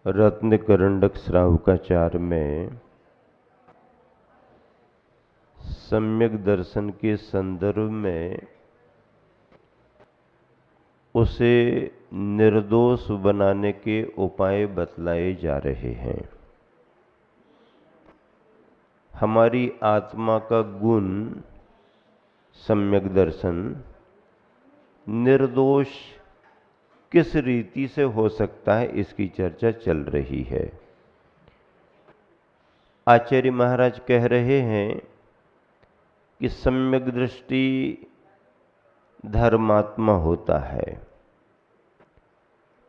रत्नकरंडक श्रावकाचार में सम्यक दर्शन के संदर्भ में उसे निर्दोष बनाने के उपाय बतलाए जा रहे हैं। हमारी आत्मा का गुण सम्यक दर्शन निर्दोष किस रीति से हो सकता है, इसकी चर्चा चल रही है। आचार्य महाराज कह रहे हैं कि सम्यक दृष्टि धर्मात्मा होता है,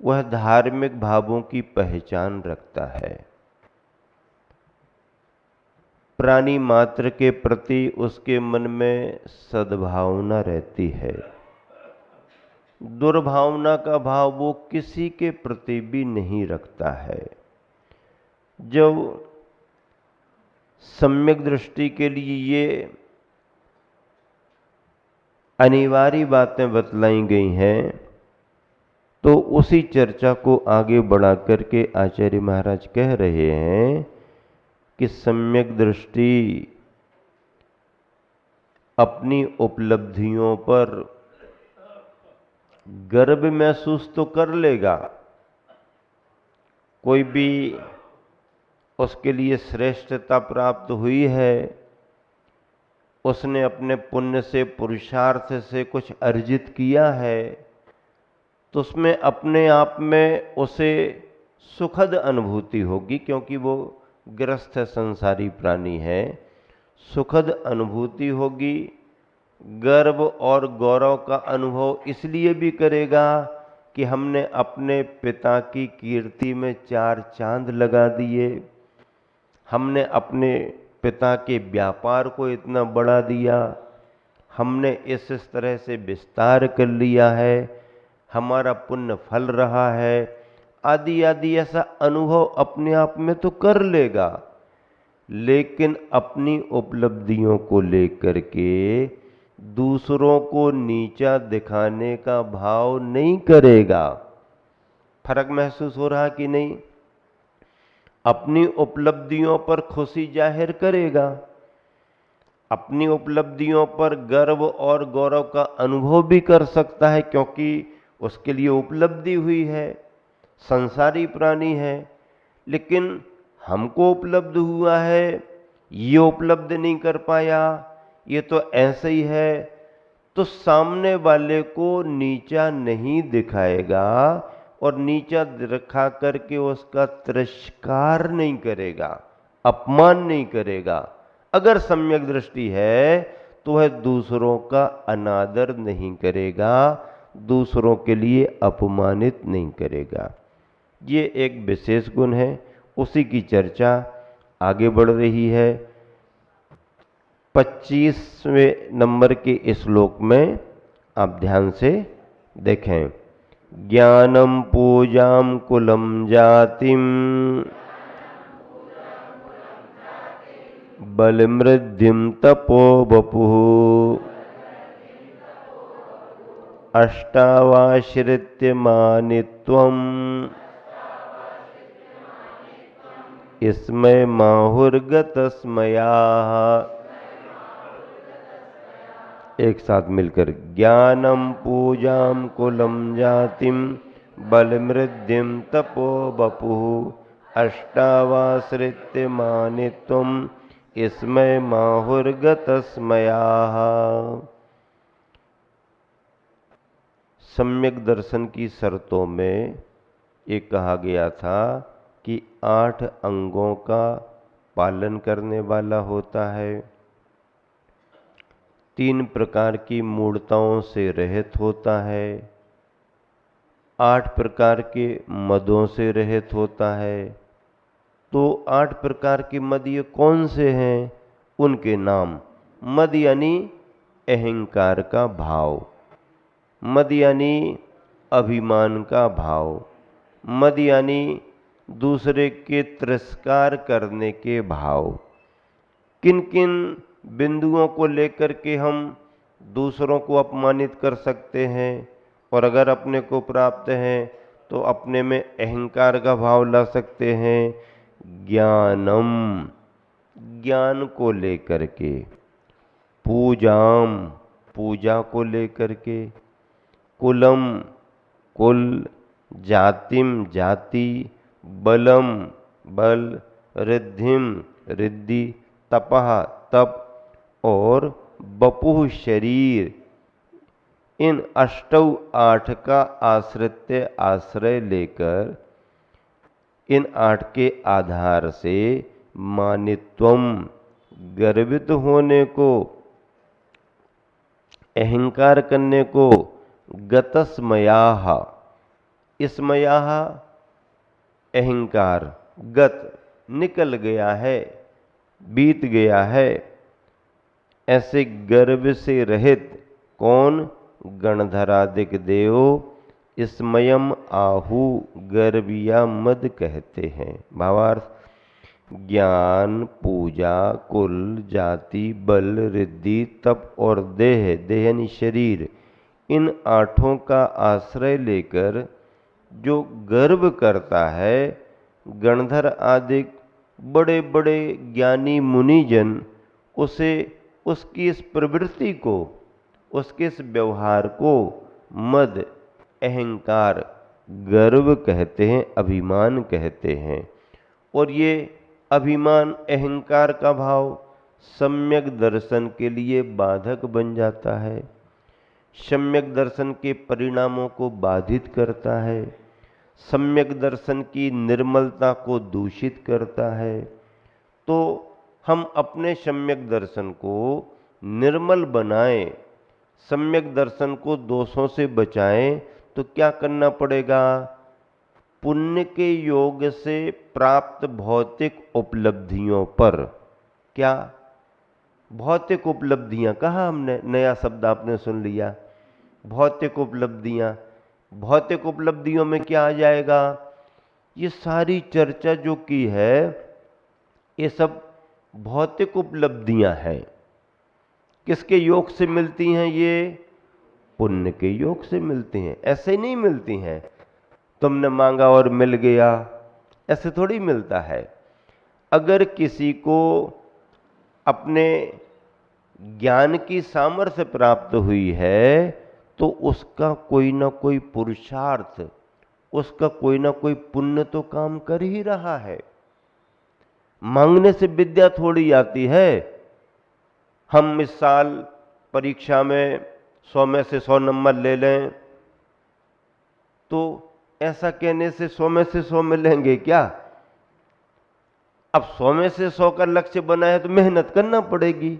वह धार्मिक भावों की पहचान रखता है। प्राणी मात्र के प्रति उसके मन में सद्भावना रहती है। दुर्भावना का भाव वो किसी के प्रति भी नहीं रखता है। जब सम्यक दृष्टि के लिए ये अनिवार्य बातें बतलाई गई हैं, तो उसी चर्चा को आगे बढ़ा करके आचार्य महाराज कह रहे हैं कि सम्यक दृष्टि अपनी उपलब्धियों पर गर्व महसूस तो कर लेगा। कोई भी उसके लिए श्रेष्ठता प्राप्त हुई है, उसने अपने पुण्य से पुरुषार्थ से कुछ अर्जित किया है, तो उसमें अपने आप में उसे सुखद अनुभूति होगी, क्योंकि वो ग्रस्त है, संसारी प्राणी है। सुखद अनुभूति होगी। गर्व और गौरव का अनुभव इसलिए भी करेगा कि हमने अपने पिता की कीर्ति में 4 चांद लगा दिए, हमने अपने पिता के व्यापार को इतना बढ़ा दिया, हमने इस तरह से विस्तार कर लिया है, हमारा पुण्य फल रहा है, आदि आदि ऐसा अनुभव अपने आप में तो कर लेगा। लेकिन अपनी उपलब्धियों को लेकर के दूसरों को नीचा दिखाने का भाव नहीं करेगा। फर्क महसूस हो रहा कि नहीं? अपनी उपलब्धियों पर खुशी जाहिर करेगा, अपनी उपलब्धियों पर गर्व और गौरव का अनुभव भी कर सकता है, क्योंकि उसके लिए उपलब्धि हुई है, संसारी प्राणी है। लेकिन हमको उपलब्ध हुआ है, ये उपलब्ध नहीं कर पाया, ये तो ऐसे ही है, तो सामने वाले को नीचा नहीं दिखाएगा और नीचा दिखा करके उसका तिरस्कार नहीं करेगा, अपमान नहीं करेगा। अगर सम्यक दृष्टि है तो वह दूसरों का अनादर नहीं करेगा, दूसरों के लिए अपमानित नहीं करेगा। ये एक विशेष गुण है, उसी की चर्चा आगे बढ़ रही है। 25वें नंबर के श्लोक में आप ध्यान से देखें। ज्ञानम पूजाम कुलम जातिम बलमृद्धिम तपो वपुः अष्टावाश्रित्य मानित्वम् इसमय माहुर्गतस्मयाः। एक साथ मिलकर, ज्ञानम पूजाम कुलम जातिम बलमृद्धिम तपो वपुः अष्टावाश्रित्य मानित्वम् इसमय माहुर्गतस्मयाः। सम्यक दर्शन की शर्तों में एक कहा गया था कि 8 अंगों का पालन करने वाला होता है, 3 प्रकार की मूढ़ताओं से रहित होता है, 8 प्रकार के मदों से रहित होता है। तो 8 प्रकार के मद ये कौन से हैं? उनके नाम। मद यानी अहंकार का भाव, मद यानी अभिमान का भाव, मद यानी दूसरे के तिरस्कार करने के भाव। किन किन बिंदुओं को लेकर के हम दूसरों को अपमानित कर सकते हैं, और अगर अपने को प्राप्त हैं तो अपने में अहंकार का भाव ला सकते हैं। ज्ञानम, ज्ञान को लेकर के। पूजाम, पूजा को लेकर के। कुलम, कुल। जातिम, जाति। बलम, बल। रिद्धिम, रिद्धि। तपः, तप। और बपुः, शरीर। इन अष्टौ, आठ का आश्रित्य, आश्रय लेकर इन आठ के आधार से मानित्वम, गर्वित होने को, अहंकार करने को। गतस्मयाः, स्मयाः अहंकार। गत, निकल गया है, बीत गया है। ऐसे गर्व से रहित कौन? गणधरादिक देव स्मयम आहु, गर्विया मद कहते हैं। भावार्थ, ज्ञान, पूजा, कुल, जाति, बल, रिद्धि, तप और देह, देह यानी शरीर, इन आठों का आश्रय लेकर जो गर्व करता है, गणधर आदि बड़े बड़े ज्ञानी मुनिजन उसे, उसकी इस प्रवृत्ति को, उसके इस व्यवहार को मद, अहंकार, गर्व कहते हैं, अभिमान कहते हैं। और ये अभिमान, अहंकार का भाव सम्यक दर्शन के लिए बाधक बन जाता है, सम्यक दर्शन के परिणामों को बाधित करता है, सम्यक दर्शन की निर्मलता को दूषित करता है। तो हम अपने सम्यक दर्शन को निर्मल बनाएं, सम्यक दर्शन को दोषों से बचाएं, तो क्या करना पड़ेगा? पुण्य के योग से प्राप्त भौतिक उपलब्धियों पर। क्या भौतिक उपलब्धियां कहा हमने? नया शब्द आपने सुन लिया, भौतिक उपलब्धियां। भौतिक उपलब्धियों में क्या आ जाएगा? ये सारी चर्चा जो की है, ये सब भौतिक उपलब्धियां हैं। किसके योग से मिलती हैं? ये पुण्य के योग से मिलती हैं। ऐसे नहीं मिलती हैं, तुमने मांगा और मिल गया, ऐसे थोड़ी मिलता है। अगर किसी को अपने ज्ञान की सामर्थ्य प्राप्त हुई है, तो उसका कोई ना कोई पुरुषार्थ, उसका कोई ना कोई पुण्य तो काम कर ही रहा है। मांगने से विद्या थोड़ी आती है। हम इस साल परीक्षा में 100 में से 100 नंबर ले लें, तो ऐसा कहने से 100 में से 100 मिलेंगे क्या? अब 100 में से 100 का लक्ष्य बना है तो मेहनत करना पड़ेगी,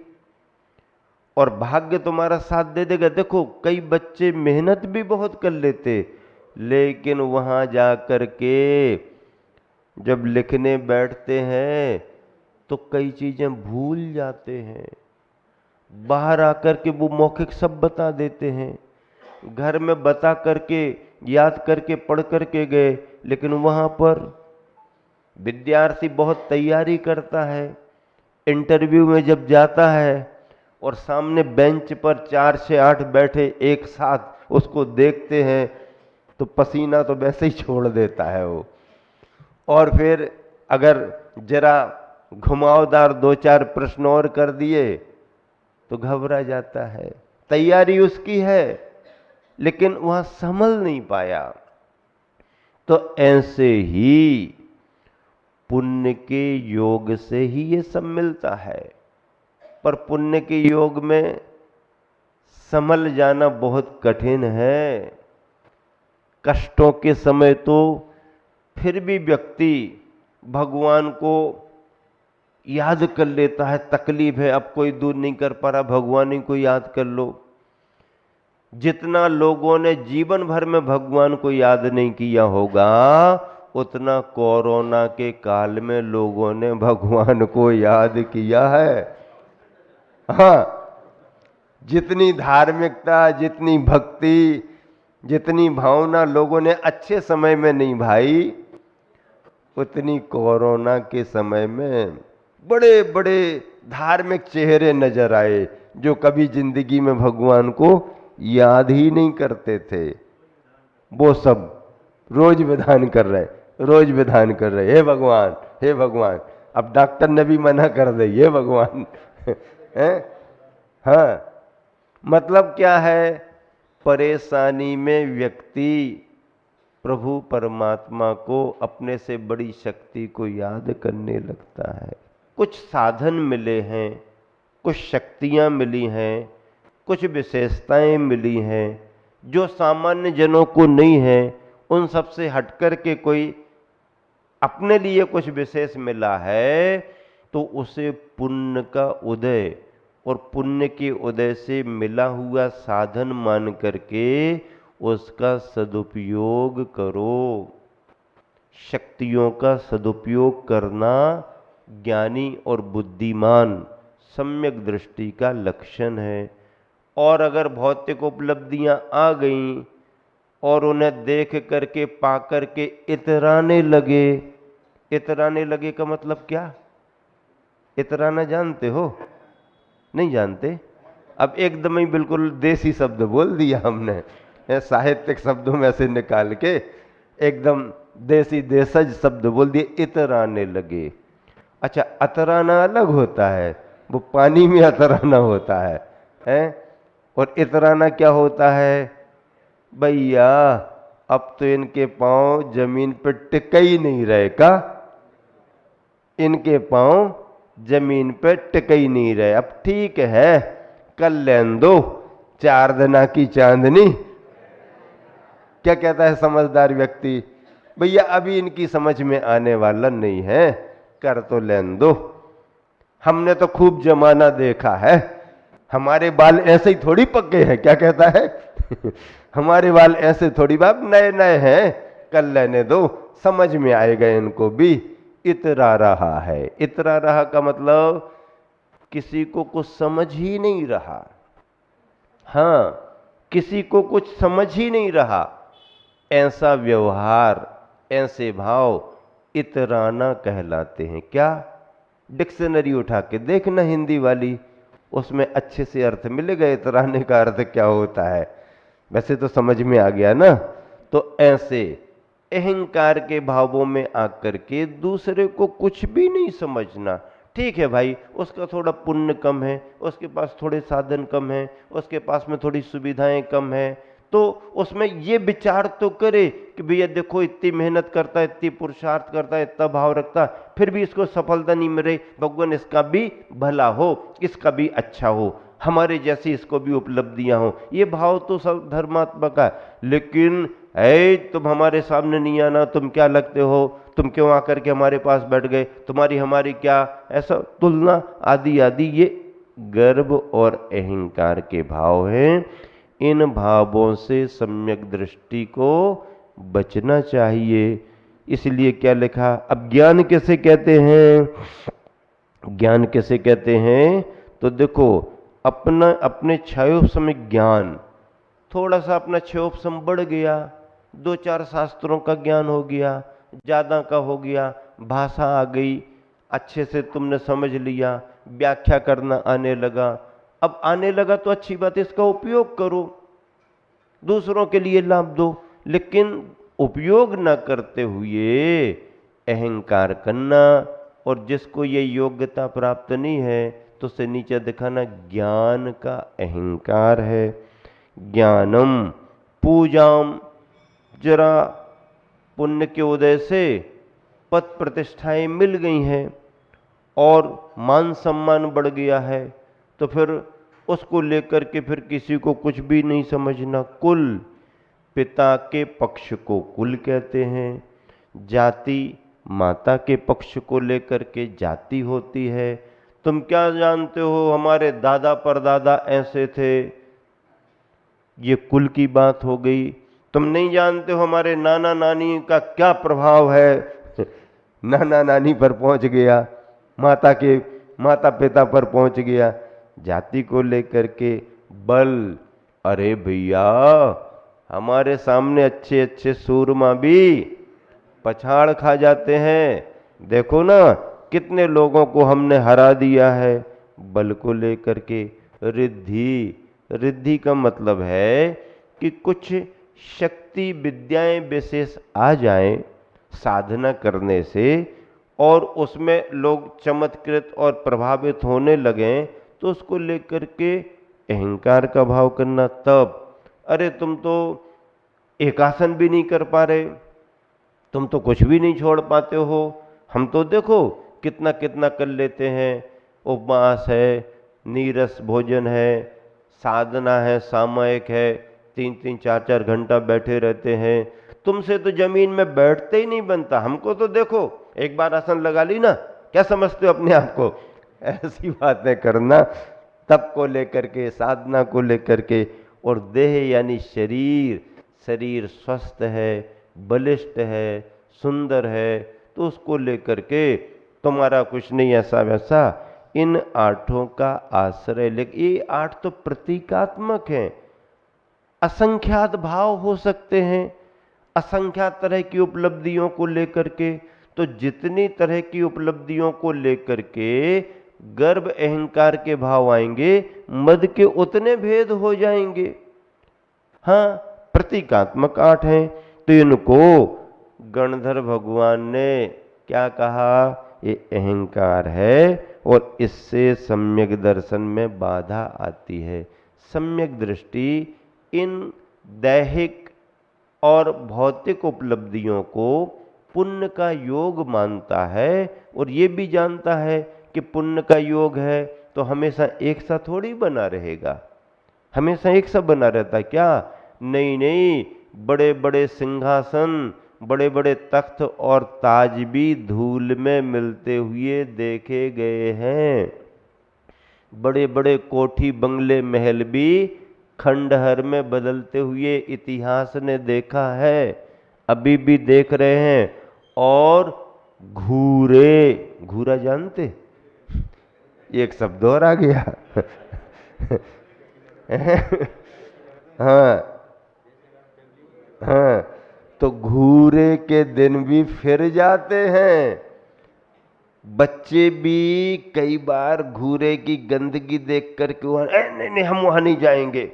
और भाग्य तुम्हारा साथ दे देगा। देखो, कई बच्चे मेहनत भी बहुत कर लेते, लेकिन वहां जाकर के जब लिखने बैठते हैं तो कई चीजें भूल जाते हैं। बाहर आकर के वो मौखिक सब बता देते हैं, घर में बता करके, याद करके, पढ़ करके गए, लेकिन वहां पर विद्यार्थी बहुत तैयारी करता है। इंटरव्यू में जब जाता है और सामने बेंच पर 4 से 8 बैठे एक साथ उसको देखते हैं, तो पसीना तो वैसे ही छोड़ देता है वो। और फिर अगर जरा घुमावदार 2-4 प्रश्न और कर दिए तो घबरा जाता है। तैयारी उसकी है, लेकिन वहां संभल नहीं पाया। तो ऐसे ही पुण्य के योग से ही ये सब मिलता है। पर पुण्य के योग में संभल जाना बहुत कठिन है। कष्टों के समय तो फिर भी व्यक्ति भगवान को याद कर लेता है। तकलीफ है, अब कोई दूर नहीं कर पा रहा, भगवान ही को याद कर लो। जितना लोगों ने जीवन भर में भगवान को याद नहीं किया होगा, उतना कोरोना के काल में लोगों ने भगवान को याद किया है। हाँ, जितनी धार्मिकता, जितनी भक्ति, जितनी भावना लोगों ने अच्छे समय में नहीं भाई, उतनी कोरोना के समय में बड़े बड़े धार्मिक चेहरे नजर आए जो कभी जिंदगी में भगवान को याद ही नहीं करते थे। वो सब रोज विधान कर रहे, रोज विधान कर रहे, हे भगवान, हे भगवान। अब डॉक्टर ने भी मना कर दे, हे भगवान हैं? हाँ, मतलब क्या है, परेशानी में व्यक्ति प्रभु परमात्मा को, अपने से बड़ी शक्ति को याद करने लगता है। कुछ साधन मिले हैं, कुछ शक्तियां मिली हैं, कुछ विशेषताएं मिली हैं जो सामान्य जनों को नहीं है। उन सब से हटकर के कोई अपने लिए कुछ विशेष मिला है तो उसे पुण्य का उदय और पुण्य के उदय से मिला हुआ साधन मान करके उसका सदुपयोग करो। शक्तियों का सदुपयोग करना ज्ञानी और बुद्धिमान सम्यक दृष्टि का लक्षण है। और अगर भौतिक उपलब्धियां आ गईं और उन्हें देख करके पा करके इतराने लगे, इतराने लगे का मतलब क्या? इतराना जानते हो? नहीं जानते? अब एकदम ही बिल्कुल देसी शब्द बोल दिया हमने, साहित्यिक शब्दों में से निकाल के एकदम देसी देशज शब्द बोल दिए, इतराने लगे। अच्छा, अतराना अलग होता है, वो पानी में अतराना होता है? और इतराना क्या होता है? भैया अब तो इनके पांव जमीन पर टिक ही नहीं रहे का, इनके पांव जमीन पे टिक ही नहीं रहे। अब ठीक है, कल लेन दो 4 दिना की चांदनी। क्या कहता है समझदार व्यक्ति? भैया अभी इनकी समझ में आने वाला नहीं है, कर तो लेन दो। हमने तो खूब जमाना देखा है, हमारे बाल ऐसे ही थोड़ी पक्के हैं। क्या कहता है? हमारे बाल ऐसे थोड़ी, बाप नए नए हैं, कल लेने दो, समझ में आएगा इनको भी। इतरा रहा है, इतरा रहा का मतलब किसी को कुछ समझ ही नहीं रहा। हाँ, किसी को कुछ समझ ही नहीं रहा, ऐसा व्यवहार, ऐसे भाव इतराना कहलाते हैं। क्या? डिक्शनरी उठा के देखना हिंदी वाली, उसमें अच्छे से अर्थ मिलेगा इतराने का अर्थ क्या होता है। वैसे तो समझ में आ गया ना। तो ऐसे अहंकार के भावों में आकर के दूसरे को कुछ भी नहीं समझना। ठीक है भाई, उसका थोड़ा पुण्य कम है, उसके पास थोड़े साधन कम है, उसके पास में थोड़ी सुविधाएं कम है, तो उसमें ये विचार तो करे कि भैया देखो इतनी मेहनत करता है, इतनी पुरुषार्थ करता है, इतना भाव रखता है, फिर भी इसको सफलता नहीं मिल रही। भगवान इसका भी भला हो, इसका भी अच्छा हो, हमारे जैसी इसको भी उपलब्धियां हो। ये भाव तो सब धर्मात्मक है। लेकिन ऐ तुम हमारे सामने नहीं आना, तुम क्या लगते हो, तुम क्यों आकर के हमारे पास बैठ गए, तुम्हारी हमारी क्या, ऐसा तुलना आदि आदि, ये गर्व और अहंकार के भाव हैं। इन भावों से सम्यक दृष्टि को बचना चाहिए। इसलिए क्या लिखा? अब ज्ञान कैसे कहते हैं? ज्ञान कैसे कहते हैं? तो देखो, अपने क्षयोपम में ज्ञान, थोड़ा सा अपना क्षयोपम बढ़ गया, 2-4 शास्त्रों का ज्ञान हो गया, ज़्यादा का हो गया, भाषा आ गई, अच्छे से तुमने समझ लिया, व्याख्या करना आने लगा। अब आने लगा तो अच्छी बात है, इसका उपयोग करो, दूसरों के लिए लाभ दो। लेकिन उपयोग न करते हुए अहंकार करना, और जिसको ये योग्यता प्राप्त नहीं है तो उसे नीचे दिखाना, ज्ञान का अहंकार है। ज्ञानम पूजाम, जरा पुण्य के उदय से पद प्रतिष्ठाएं मिल गई हैं और मान सम्मान बढ़ गया है, तो फिर उसको लेकर के फिर किसी को कुछ भी नहीं समझना। कुल, पिता के पक्ष को कुल कहते हैं, जाति माता के पक्ष को लेकर के जाति होती है। तुम क्या जानते हो हमारे दादा परदादा ऐसे थे, ये कुल की बात हो गई। तुम नहीं जानते हो हमारे नाना नानी का क्या प्रभाव है, नाना नानी पर पहुंच गया, माता पिता पर पहुंच गया, जाति को लेकर के बल। अरे भैया, हमारे सामने अच्छे अच्छे सूरमा भी पछाड़ खा जाते हैं। देखो ना, कितने लोगों को हमने हरा दिया है बल को लेकर के। रिद्धि, रिद्धि का मतलब है कि कुछ शक्ति विद्याएं विशेष आ जाएं साधना करने से और उसमें लोग चमत्कृत और प्रभावित होने लगें, तो उसको लेकर के अहंकार का भाव करना। तब अरे तुम तो एक आसन भी नहीं कर पा रहे, तुम तो कुछ भी नहीं छोड़ पाते हो, हम तो देखो कितना कितना कर लेते हैं, उपवास है, नीरस भोजन है, साधना है, सामयिक है, 3-3 4-4 घंटा बैठे रहते हैं, तुमसे तो जमीन में बैठते ही नहीं बनता, हमको तो देखो एक बार आसन लगा ली ना, क्या समझते हो अपने आप को। ऐसी बातें करना तप को लेकर के, साधना को लेकर के। और देह यानी शरीर, शरीर स्वस्थ है, बलिष्ठ है, सुंदर है, तो उसको लेकर के तुम्हारा कुछ नहीं ऐसा वैसा। इन आठों का आश्रय लेकर, ये आठ तो प्रतीकात्मक हैं, असंख्यात भाव हो सकते हैं, असंख्यात तरह की उपलब्धियों को लेकर के। तो जितनी तरह की उपलब्धियों को लेकर के गर्भ अहंकार के भाव आएंगे, मद के उतने भेद हो जाएंगे। हाँ, प्रतीकात्मक आठ हैं। तो इनको गणधर भगवान ने क्या कहा, ये अहंकार है और इससे सम्यक दर्शन में बाधा आती है। सम्यक दृष्टि इन दैहिक और भौतिक उपलब्धियों को पुण्य का योग मानता है और ये भी जानता है कि पुण्य का योग है तो हमेशा एक सा थोड़ी बना रहेगा, हमेशा एक सा बना रहता है क्या? नहीं नहीं, बड़े बड़े सिंहासन, बड़े बड़े तख्त और ताज भी धूल में मिलते हुए देखे गए हैं। बड़े बड़े कोठी बंगले महल भी खंडहर में बदलते हुए इतिहास ने देखा है, अभी भी देख रहे हैं। और घूरे, घूरा जानते, एक शब्द और आ गया। हाँ हाँ, तो घूरे के दिन भी फिर जाते हैं। बच्चे भी कई बार घूरे की गंदगी देख करके वहां, नहीं नहीं हम वहां नहीं जाएंगे,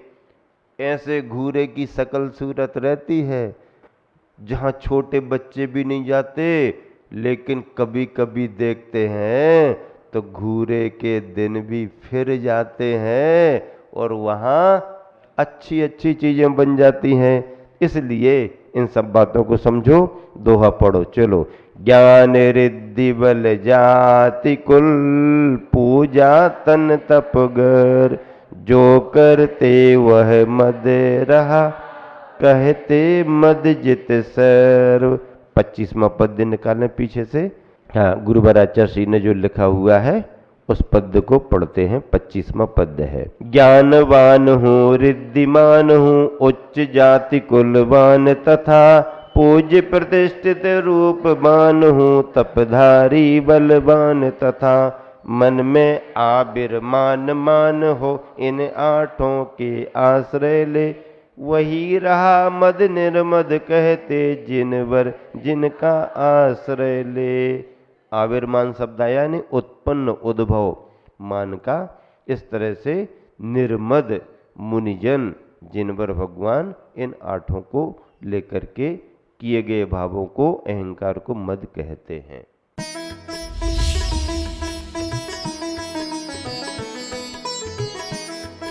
ऐसे घूरे की शकल सूरत रहती है जहां छोटे बच्चे भी नहीं जाते। लेकिन कभी कभी देखते हैं तो घूरे के दिन भी फिर जाते हैं और वहां अच्छी अच्छी चीजें बन जाती हैं। इसलिए इन सब बातों को समझो। दोहा पढ़ो चलो। ज्ञान रिद्धि बल जाति कुल, पूजा तन तपगर, जो करते वह मद रहा, कहते मद जित सर्व। 25वां पद निकालें पीछे से। हाँ, गुरुवराचार्य ने जो लिखा हुआ है उस पद को पढ़ते हैं। 25वां पद है, ज्ञानवान हूँ रिद्धिमान हूँ, उच्च जाति कुलवान, तथा पूज्य प्रतिष्ठित रूपवान हूँ, तपधारी बलवान, तथा मन में आबिर्मान मान हो, इन आठों के आश्रय ले, वही रहा मद निर्मद, कहते जिनवर जिनका आश्रय ले। आविर्मान शब्द आया यानी उत्पन्न, उद्भव, मान का। इस तरह से निर्मद मुनिजन जिनवर भगवान इन आठों को लेकर के किए गए भावों को, अहंकार को मद कहते हैं।